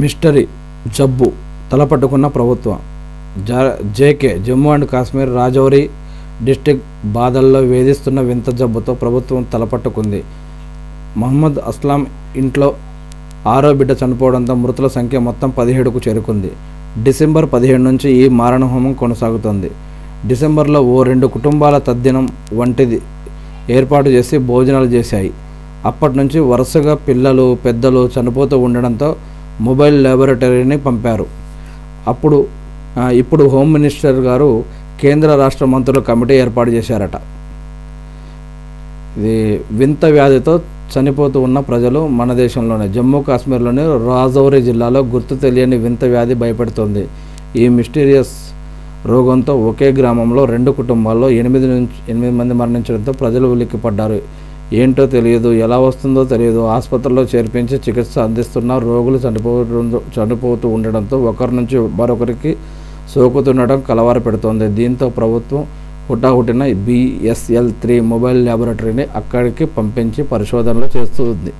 Mystery జబ్బు తలపట్టుకున్న ప్రభుత్వం. JK Jammu and Kashmir Rajouri district బాదల్లో వేధిస్తున్న వింత జబ్బుతో ప్రభుత్వం తలపట్టుకుంది. మహమ్మద్ అస్లాం ఇంట్లో 6వ బిడ్డ చనిపోవడంతో మృతుల సంఖ్య మొత్తం 17కు చేరుకుంది. డిసెంబర్ 15 నుంచి ఈ మారణహోమం కొనసాగుతోంది. డిసెంబర్లో ఓ 2 కుటుంబాల తద్దినం వంటిది ఏర్పాటు చేసి భోజనాలు చేశాయి. అప్పటి నుంచి వరుసగా పిల్లలు పెద్దలు చనిపోతూ ఉండడంతో మొబైల్ ల్యాబొరేటరీని పంపారు. ఇప్పుడు హోమ్ మినిస్టర్ గారు కేంద్ర రాష్ట్ర మంత్రుల కమిటీ ఏర్పాటు చేశారట. ఇది వింత వ్యాధితో చనిపోతూ ఉన్న ప్రజలు మన దేశంలోనే జమ్మూ కాశ్మీర్లోని రాజౌరి జిల్లాలో గుర్తు తెలియని వింత వ్యాధి భయపెడుతోంది. ఈ మిస్టీరియస్ రోగంతో ఒకే గ్రామంలో 2 కుటుంబాల్లో 8 మంది మరణించడంతో ప్రజలు ఉలిక్కిపడ్డారు. ఏంటో తెలియదు, ఎలా వస్తుందో తెలియదు. ఆసుపత్రిలో చేర్పించి చికిత్స అందిస్తున్న రోగులు చనిపోతూ ఉండడంతో ఒకరి నుంచి మరొకరికి సోకుతుండడం కలవర పెడుతోంది. దీంతో ప్రభుత్వం హుటాహుటిన BSL-3 మొబైల్ ల్యాబొరేటరీని అక్కడికి పంపించి పరిశోధనలు చేస్తుంది.